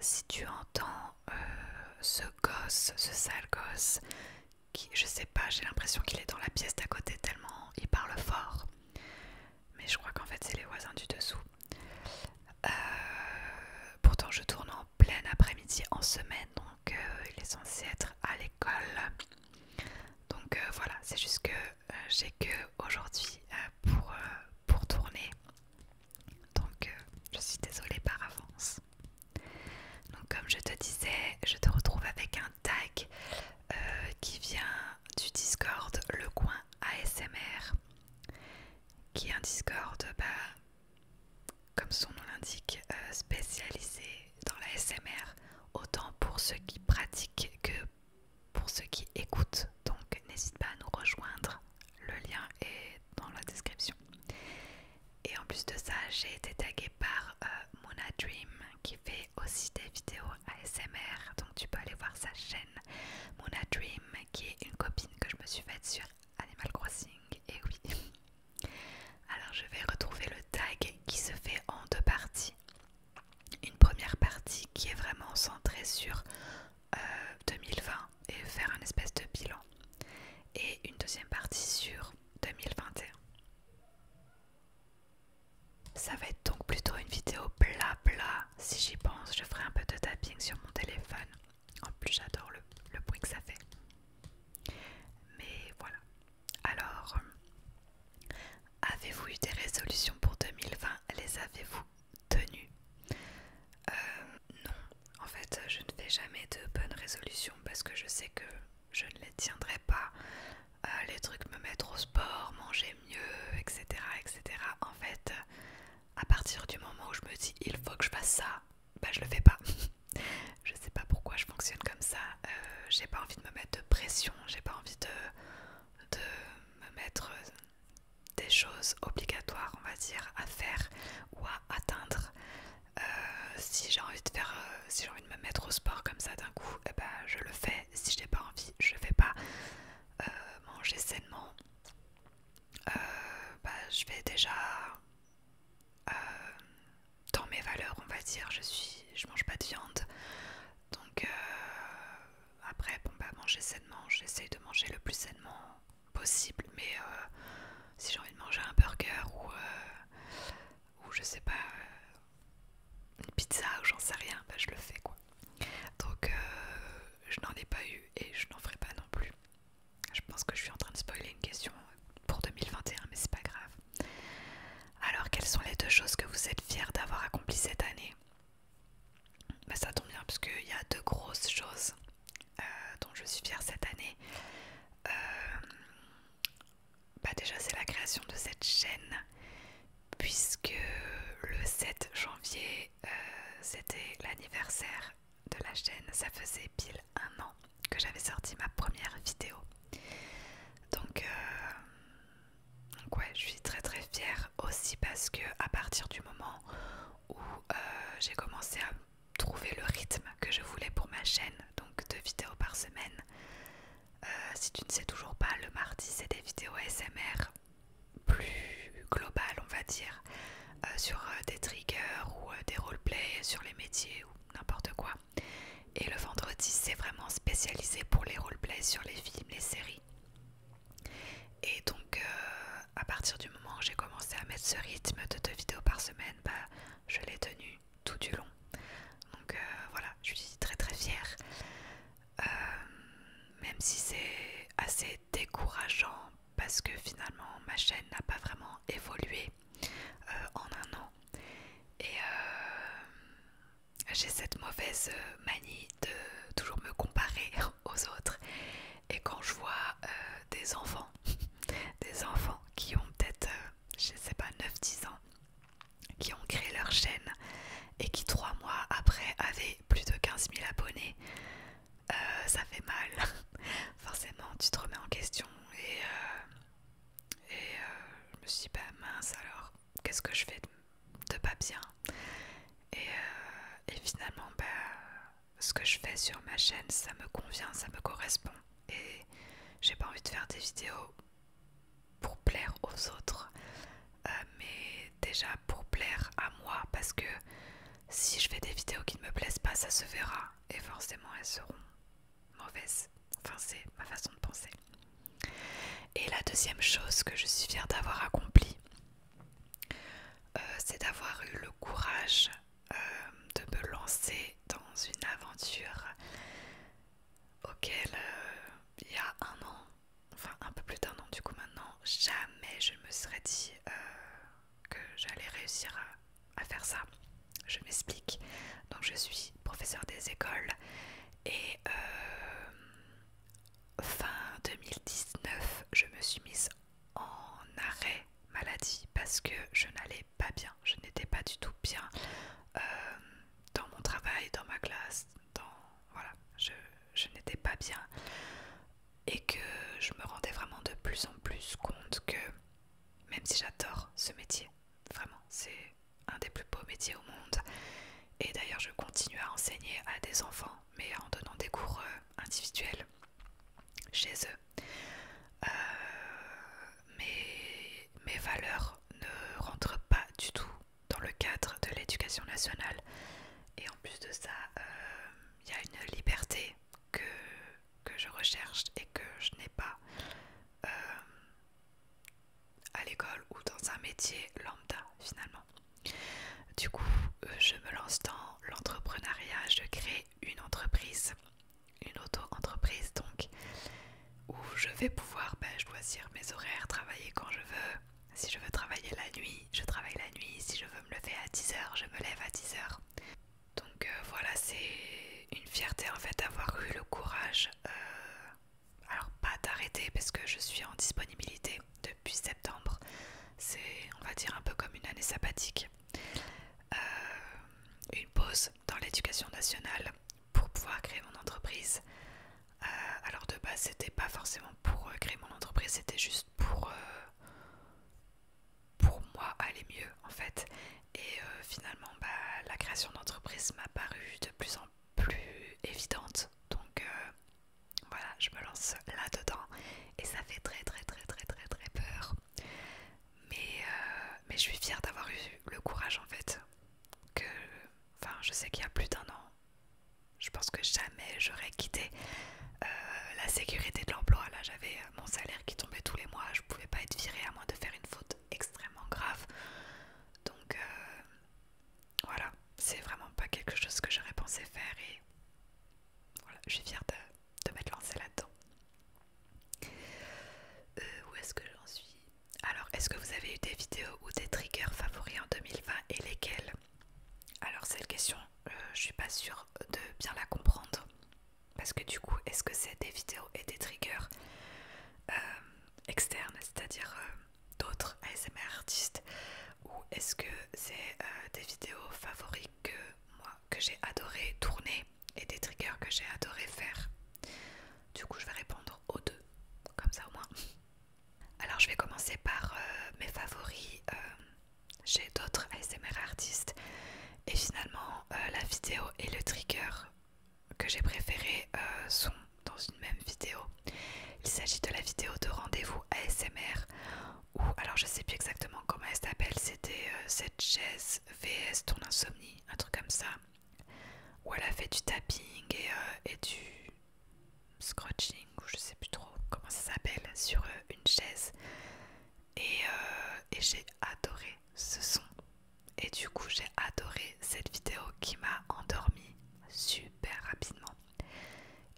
si tu entends ce gosse, ce sale gosse, qui, je sais pas, j'ai l'impression qu'il est dans la pièce d'à côté tellement il parle fort. Mais je crois qu'en fait c'est les voisins du dessous. Euh, Pourtant je tourne en plein après-midi en semaine, donc il est censé être à l'école. Donc voilà, c'est juste que j'ai que aujourd'hui pour tourner. Donc je suis désolée par avance. Donc comme je te disais, je te retrouve avec un tag qui vient du Discord Le Coin ASMR, qui est un Discord, comme son nom l'indique, spécialisé dans la SMR, autant pour ceux qui pratiquent que pour ceux qui écoutent. Donc n'hésite pas à nous rejoindre, le lien est dans la description. Et en plus de ça, j'ai été taguée par Mona Dream qui fait aussi des vidéos ASMR, donc tu peux aller voir sa chaîne Mona Dream, qui est une copine que je me suis faite sur Animal Crossing. Et oui. Alors je vais retrouver le tag qui se fait en deux parties. Une première partie qui est vraiment centrée sur 2020 et faire un espèce de bilan. Et une deuxième partie sur 2021. Ça va être donc plutôt une vidéo blabla. Si j'y pense, je ferai un peu de tapping sur mon téléphone. En plus, j'adore le bruit que ça fait. Mais voilà. Alors, avez-vous eu des résolutions pour 2020? Les avez-vous tenues? Non. En fait, je ne fais jamais de bonnes résolutions parce que je sais que je ne les tiendrai pas. Les trucs me mettre au sport, manger mieux, etc. etc. En fait, à partir du moment où je me dis il faut que je fasse ça, je le fais pas. Je sais pas pourquoi je fonctionne comme ça. J'ai pas envie de me mettre de pression, j'ai pas envie de me mettre des choses obligatoires, on va dire, à faire ou à atteindre. Si j'ai envie de faire, si j'ai envie de me mettre au sport comme ça d'un coup, je le fais. Si j'ai pas envie, je le fais pas. Manger sainement, je vais déjà dans mes valeurs, on va dire. Je mange pas de viande, donc après, manger sainement, j'essaye de manger le plus sainement possible. Mais si j'ai envie de manger un burger ou je sais pas, une pizza ou j'en sais rien, je le fais quoi. Donc je n'en ai pas eu et je n'en ferai pas non plus. Je pense que je suis en train de spoiler une question pour 2021, mais c'est pas grave. Alors, quelles sont les deux choses que vous êtes fiers d'avoir accomplies cette année? Ça tombe bien parce qu'il y a deux grosses choses dont je suis fière cette année. Déjà, c'est la création de cette chaîne, puisque le 7 janvier, c'était l'anniversaire de la chaîne. Ça faisait pile un an que j'avais sorti ma première vidéo. Donc ouais, je suis très très fière aussi parce que à partir du moment où j'ai commencé à trouver le rythme que je voulais pour ma chaîne, donc 2 vidéos par semaine. Si tu ne sais toujours pas, le mardi c'est des vidéos ASMR plus globales, on va dire, sur des triggers ou des roleplays sur les métiers ou n'importe quoi. Et le vendredi c'est vraiment spécialisé pour les roleplays sur les films, les séries. Et donc à partir du moment où j'ai commencé à mettre ce rythme de 2 vidéos par semaine, je l'ai tenu tout du long. Donc voilà, je suis très très fière. Même si c'est assez décourageant parce que finalement ma chaîne n'a pas vraiment évolué en un an. Et j'ai cette mauvaise manie de toujours me comparer aux autres. Et quand je vois des enfants, des enfants qui ont peut-être, je sais pas, 9-10 ans, qui ont créé leur chaîne et qui 3 mois après avaient plus de 15 000 abonnés, ça fait mal. Forcément, tu te remets en question et je me suis dit, mince alors, qu'est-ce que je fais de pas bien? Et finalement, ce que je fais sur ma chaîne, ça me convient, ça me correspond. Et j'ai pas envie de faire des vidéos pour plaire aux autres, mais déjà pour plaire à moi, parce que si je fais des vidéos qui ne me plaisent pas, ça se verra et forcément elles seront mauvaises. Enfin, c'est ma façon de penser. Et la deuxième chose que je suis fière d'avoir accomplie, c'est d'avoir eu le courage de me lancer dans une aventure auquel il y a un an, enfin un peu plus d'un an du coup maintenant, jamais je me serais dit que j'allais réussir à faire ça. Je m'explique. Donc je suis professeure des écoles et fin 2019, je me suis mise en arrêt maladie parce que je n'allais pas bien. Je n'étais pas du tout bien dans mon travail, dans ma classe, voilà, je n'étais pas bien et que je me rendais vraiment de plus en plus compte que même si j'adore ce métier, vraiment, c'est un des plus beaux métiers au monde. Et d'ailleurs, je continue à enseigner à des enfants, mais en donnant des cours individuels chez eux. Mes valeurs ne rentrent pas du tout dans le cadre de l'éducation nationale. Et en plus de ça, il y a une liberté que je recherche et que je n'ai pas à l'école ou dans un métier lambda finalement. Du coup, je me lance dans l'entrepreneuriat, je crée une entreprise, une auto-entreprise donc, où je vais pouvoir choisir mes horaires, travailler quand je veux. Si je veux travailler la nuit, je travaille la nuit. Si je veux me lever à 10 h, je me lève à 10 h. Donc voilà, c'est une fierté en fait d'avoir eu le courage, alors pas d'arrêter parce que je suis en disponibilité depuis septembre. C'est, on va dire, un peu comme une année sabbatique. Une pause dans l'éducation nationale pour pouvoir créer mon entreprise. Alors de base c'était pas forcément pour créer mon entreprise, c'était juste pour moi aller mieux en fait. Et finalement la création d'entreprise m'a paru de plus en plus évidente. Donc voilà, je me lance là-dedans et ça fait très très très très très très peur. Mais je suis fière d'avoir eu le courage en fait. Enfin, je sais qu'il y a plus d'un an, je pense que jamais j'aurais quitté la sécurité de l'emploi. Là, j'avais mon salaire qui tombait tous les mois, je pouvais pas être virée à moins de faire une faute extrêmement grave. Donc voilà, c'est vraiment pas quelque chose que j'aurais pensé faire et voilà, je suis fière de m'être lancée là-dedans. Où est-ce que j'en suis? Alors, est-ce que vous avez eu des vidéos ou des triggers favoris en 2020 et lesquels? Alors cette question, je suis pas sûre de bien la comprendre. Parce que du coup, est-ce que c'est des vidéos et des triggers externes, c'est-à-dire d'autres ASMR artistes, ou est-ce que c'est des vidéos favoris que j'ai adoré tourner et des triggers que j'ai adoré faire? Du coup, je vais répondre aux deux, comme ça au moins. Alors, je vais commencer par mes favoris. J'ai d'autres ASMR artistes et finalement, la vidéo et le trigger que j'ai préféré sont dans une même vidéo. Il s'agit de la vidéo de rendez-vous ASMR où, alors je sais plus exactement comment elle s'appelle, c'était cette chaise vs ton insomnie, un truc comme ça, où elle a fait du tapping et du scratching, ou je sais plus trop comment ça s'appelle, sur une chaise. Et j'ai adoré ce son. Et du coup j'ai adoré cette vidéo qui m'a endormie super rapidement.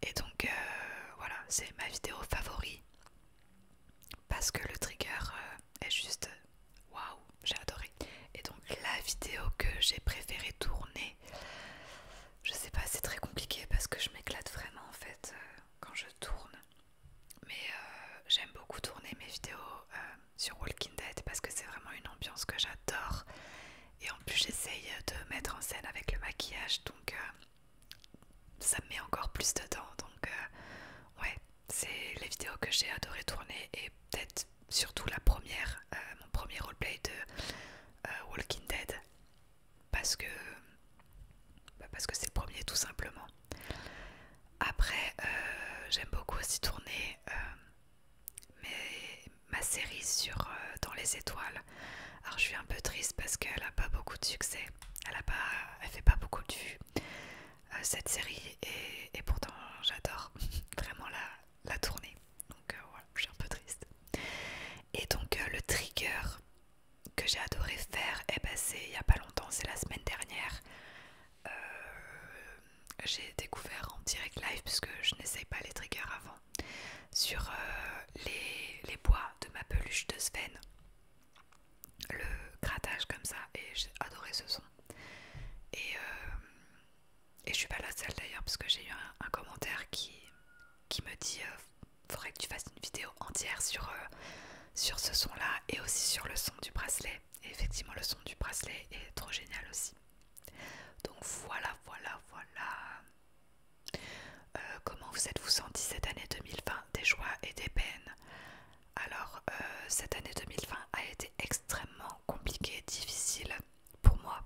Et donc voilà, c'est ma vidéo favorite parce que le trigger est juste waouh, j'ai adoré. Et donc la vidéo que j'ai préféré tourner, je sais pas, c'est très compliqué parce que je m'éclate vraiment en fait quand je tourne. Mais j'aime beaucoup tourner mes vidéos sur Walking Dead parce que c'est vraiment une ambiance que j'adore. Et en plus j'essaye de mettre en scène avec le maquillage, donc ça me met encore plus dedans. Donc ouais, c'est les vidéos que j'ai adoré tourner et peut-être surtout la première, mon premier roleplay de Walking Dead parce que c'est le premier tout simplement. Après j'aime beaucoup aussi tourner ma série sur Dans les étoiles. Alors je suis un peu triste parce qu'elle a pas beaucoup de succès, elle fait pas beaucoup de vues cette série et pourtant j'adore vraiment la tournée. Donc voilà, je suis un peu triste. Et donc le trigger que j'ai adoré faire, et ben c'est il y a pas longtemps, c'est la semaine dernière. Euh, j'ai découvert en direct live, puisque je n'essaye pas les triggers avant, sur les bois de ma peluche de Sven, le grattage comme ça, et j'ai adoré ce son. Et je suis pas la seule d'ailleurs, parce que j'ai eu un commentaire qui me dit faudrait que tu fasses une vidéo entière sur ce son là et aussi sur le son du bracelet. Et effectivement le son du bracelet est trop génial aussi. Donc voilà. Comment vous êtes-vous senti cette année 2020, des joies et des peines? Alors cette année 2020 a été extrêmement compliquée, difficile pour moi.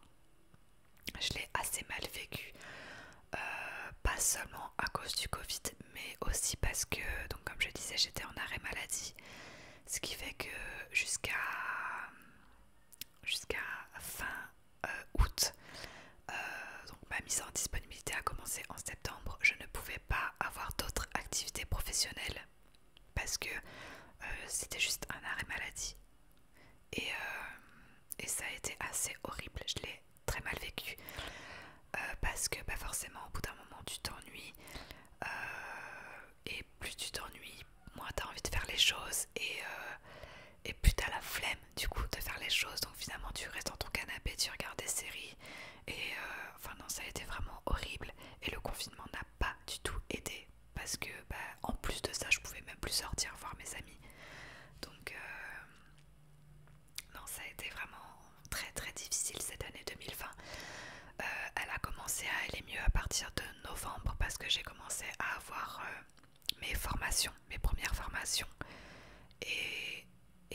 Je l'ai assez mal vécu, pas seulement à cause du Covid, mais aussi parce que, donc comme je disais, j'étais en arrêt maladie, ce qui fait que jusqu'à fin août, donc ma mise en disponibilité a commencé en septembre, je ne pouvais pas avoir d'autres activités professionnelles parce que c'était juste un arrêt maladie. Et ça a été assez horrible, je l'ai très mal vécu. Parce que bah forcément au bout d'un moment tu t'ennuies, et plus tu t'ennuies, moins tu as envie de faire les choses, et plus tu as la flemme du coup de faire les choses, donc finalement tu restes dans ton canapé, tu regardes des séries, et enfin non, ça a été vraiment horrible. Et le confinement n'a pas du tout aidé, parce que bah, en plus de ça je pouvais même plus sortir voir mes amis, donc non, ça a été vraiment très très difficile cette année 2020. Elle a commencé à aller mieux à partir de novembre, parce que j'ai commencé à avoir mes formations, mes premières formations, et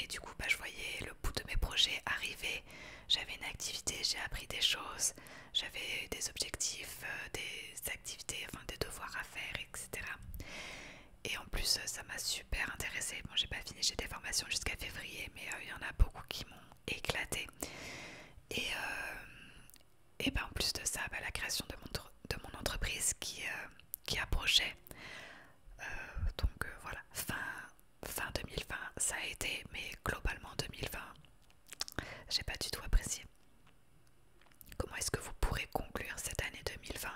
du coup bah, je voyais le bout de mes projets arriver. J'avais une activité, j'ai appris des choses, j'avais des objectifs, des activités, enfin des devoirs à faire, etc. Et en plus ça m'a super intéressée. Bon, j'ai pas fini, j'ai des formations jusqu'à février, mais il y en a beaucoup qui m'ont éclaté. Et ben en plus de ça, bah, la création de mon entreprise qui approchait. Donc voilà, fin 2020 ça a été, mais globalement 2020 j'ai pas du tout apprécié. Comment est-ce que vous pourrez conclure cette année 2020?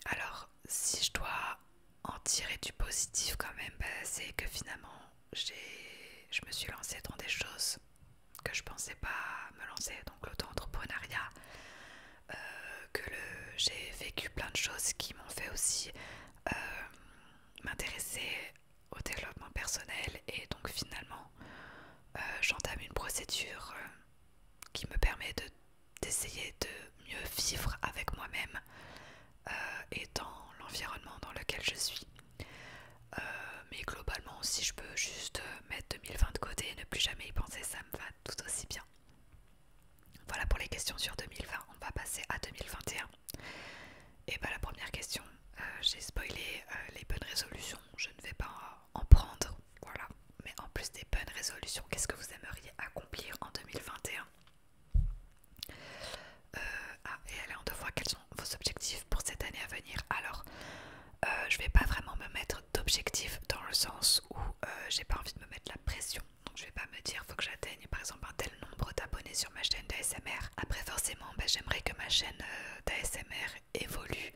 Alors si je dois en tirer du positif quand même, bah, c'est que finalement je me suis lancée dans des choses que je pensais pas me lancer, donc l'auto-entrepreneuriat, j'ai vécu plein de choses qui m'ont fait aussi m'intéresser au développement personnel, et donc finalement j'entame une procédure qui me permet d'essayer de mieux vivre avec moi-même et dans l'environnement dans lequel je suis. Mais globalement, si je peux juste mettre 2020 de côté et ne plus jamais y penser, ça me va tout aussi bien. Voilà pour les questions sur 2020, on va passer à 2021. Et bah la première question, j'ai spoilé les bonnes résolutions, je ne vais pas en prendre, voilà. Mais en plus des bonnes résolutions, qu'est-ce que vous aimeriez accomplir en 2021? Et elle est en deux fois, quels sont vos objectifs pour cette année à venir? Alors, je vais pas vraiment me mettre d'objectifs dans le sens où j'ai pas envie de me mettre la pression. Donc je vais pas me dire faut que j'atteigne par exemple un tel nombre d'abonnés sur ma chaîne d'ASMR. Après forcément bah, j'aimerais que ma chaîne d'ASMR évolue.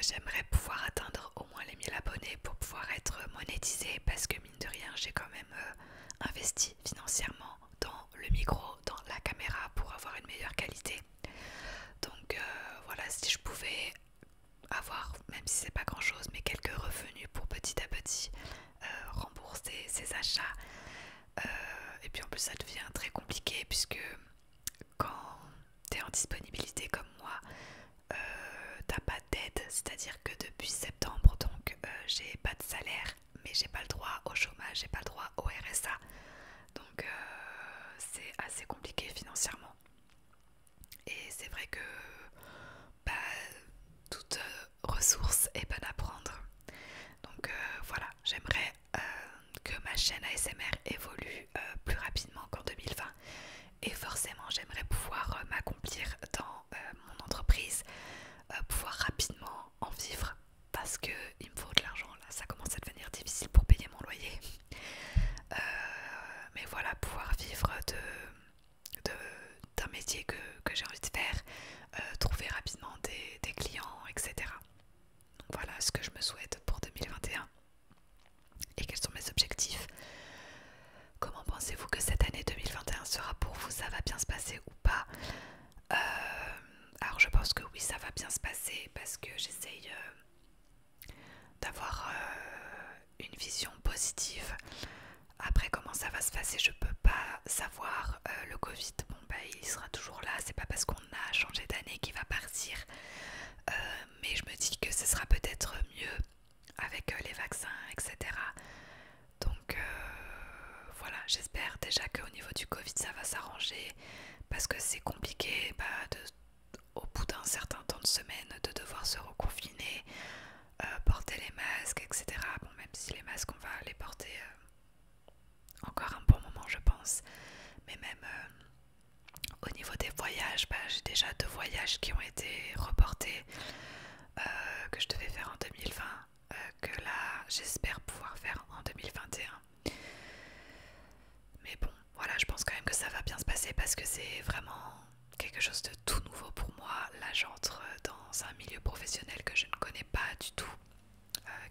J'aimerais pouvoir atteindre au moins les 1000 abonnés pour pouvoir être monétisée, parce que mine de rien j'ai quand même investi financièrement dans le micro, dans la caméra pour avoir une meilleure qualité. Donc voilà, si je pouvais avoir, même si c'est pas grand chose, mais quelques revenus pour petit à petit rembourser ses achats. Et puis en plus ça devient très compliqué, puisque quand tu es en disponibilité comme moi, t'as pas d'aide, c'est-à-dire que depuis septembre donc j'ai pas de salaire, mais j'ai pas le droit au chômage, j'ai pas le droit au RSA, donc c'est assez compliqué financièrement. Et c'est vrai que bah, toute ressource est bonne à prendre. Donc voilà, j'aimerais que ma chaîne ASMR évolue plus rapidement qu'en 2020. Et forcément j'aimerais bien se passer ou pas. Alors je pense que oui, ça va bien se passer parce que j'essaye d'avoir une vision positive. Après, comment ça va se passer, je peux pas savoir. Le Covid, bon bah il sera toujours là, c'est pas parce qu'on a changé d'année qu'il va partir. Mais je me dis que ce sera peut-être mieux avec les vaccins, etc. Donc voilà, j'espère déjà qu'au niveau du Covid ça va s'arranger parce que c'est compliqué au bout d'un certain temps de semaine de devoir se reconfiner, porter les masques, etc. Bon, même si les masques on va les porter encore un bon moment je pense, mais même au niveau des voyages, j'ai déjà 2 voyages qui ont été reportés, que je devais faire en 2020, que là j'espère pouvoir faire en 2021. Mais bon, voilà, je pense quand même que ça va bien se passer parce que c'est vraiment quelque chose de tout nouveau pour moi. Là j'entre dans un milieu professionnel que je ne connais pas du tout,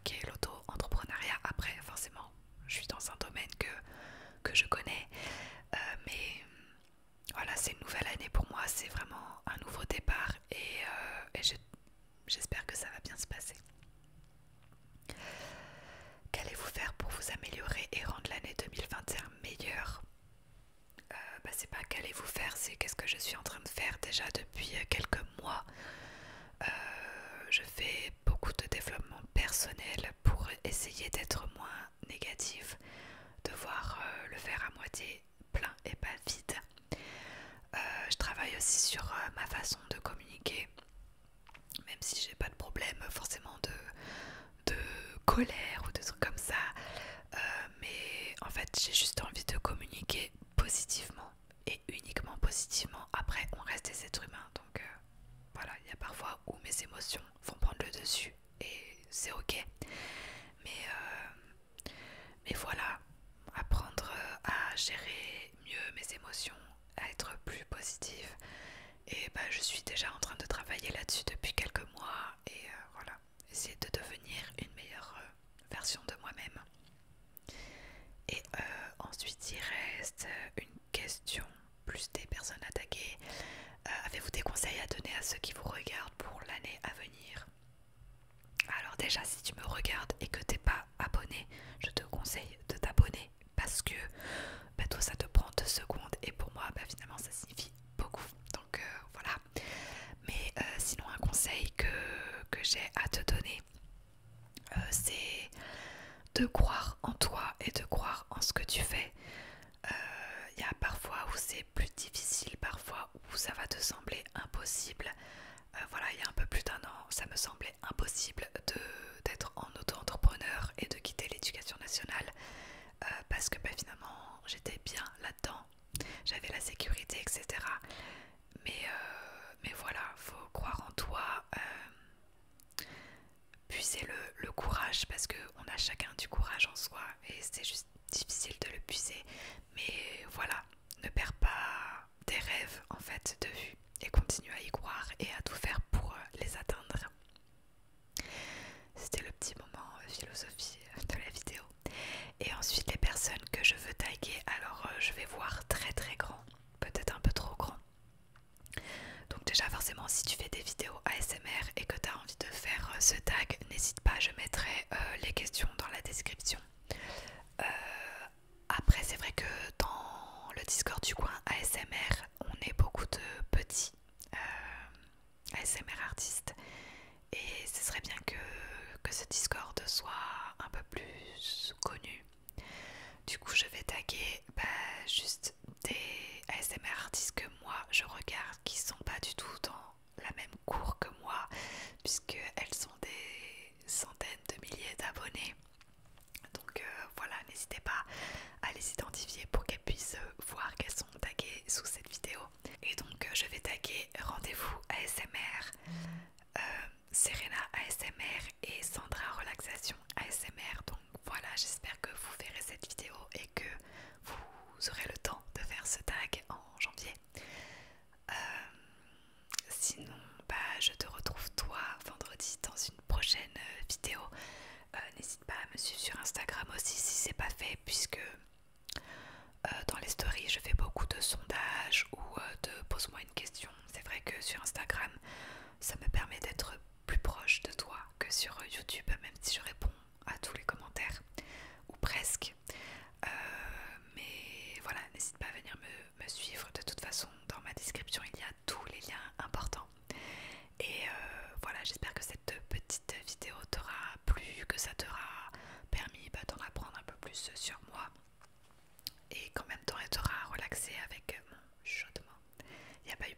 qui est l'auto-entrepreneuriat. Après forcément je suis dans un domaine que je connais, mais voilà, c'est une nouvelle année pour moi, c'est vraiment un nouveau départ et j'espère que ça va bien se passer. Qu'allez-vous faire pour vous améliorer et rendre l'année 2021 meilleure? C'est pas qu'allez-vous faire, c'est qu'est-ce que je suis en train de faire déjà depuis quelques mois. Je fais beaucoup de développement personnel pour essayer d'être moins négative, de voir le verre à moitié plein et pas vide. Je travaille aussi sur ma façon de communiquer, même si j'ai pas de problème forcément de colère ou de trucs comme ça, mais en fait j'ai juste envie de communiquer positivement et uniquement positivement. Après on reste des êtres humains, donc voilà, il y a parfois où mes émotions vont prendre le dessus et c'est ok, mais voilà, apprendre à gérer mieux mes émotions, à être plus positive. Et je suis déjà en train de travailler là-dessus depuis quelques mois et voilà, essayer de devenir une meilleure version de moi-même. Et ensuite il reste une question plus des personnes attaquées. Avez-vous des conseils à donner à ceux qui vous regardent pour l'année à venir? Alors déjà, si tu me regardes et que t'es pas abonné, je te conseille de t'abonner parce que toi ça te prend 2 secondes et pour moi finalement ça signifie beaucoup. Donc voilà. Mais sinon un conseil que j'ai à te donner, c'est de croire en toi et de croire en ce que tu fais. Il y a parfois où c'est plus difficile, parfois où ça va te sembler impossible. Voilà, il y a un peu plus d'1 an, ça me semblait impossible d'être en auto-entrepreneur et de quitter l'éducation nationale parce que finalement j'étais bien là-dedans, j'avais la sécurité, etc. Mais voilà, faut croire en toi, puiser le courage parce qu'on a chacun du courage en soi et c'est juste difficile de le puiser. Mais voilà, ne perds pas tes rêves en fait de vue et continue à y croire et à tout faire pour les atteindre. C'était le petit moment philosophie de la vidéo. Et ensuite les personnes que je veux taguer, alors je vais voir très très grand, peut-être un peu trop grand. Donc déjà forcément si tu fais des vidéos ASMR et que tu as envie de faire ce tag, n'hésite pas, je mettrai les questions dans la description. Après c'est vrai que dans le Discord du coin ASMR, on est beaucoup de petits ASMR artistes et ce serait bien que ce Discord soit un peu plus connu. Du coup je vais taguer juste des ASMR artistes que moi je regarde qui sont pas du tout dans la même cour que moi puisqu'elles sont des centaines de milliers d'abonnés. Donc voilà, n'hésitez pas à les identifier pour qu'elles puissent voir qu'elles sont taguées sous cette pose-moi une question. C'est vrai que sur Instagram, ça me permet d'être plus proche de toi que sur YouTube, même si je réponds à tous les commentaires, ou presque. Mais voilà, n'hésite pas à venir me suivre. De toute façon, dans ma description, il y a tous les liens importants. Et voilà, j'espère que cette petite vidéo t'aura plu, que ça t'aura permis d'en apprendre un peu plus sur moi. Et qu'en même temps, elle t'aura relaxé avec mon chuchotement. Il n'y a pas eu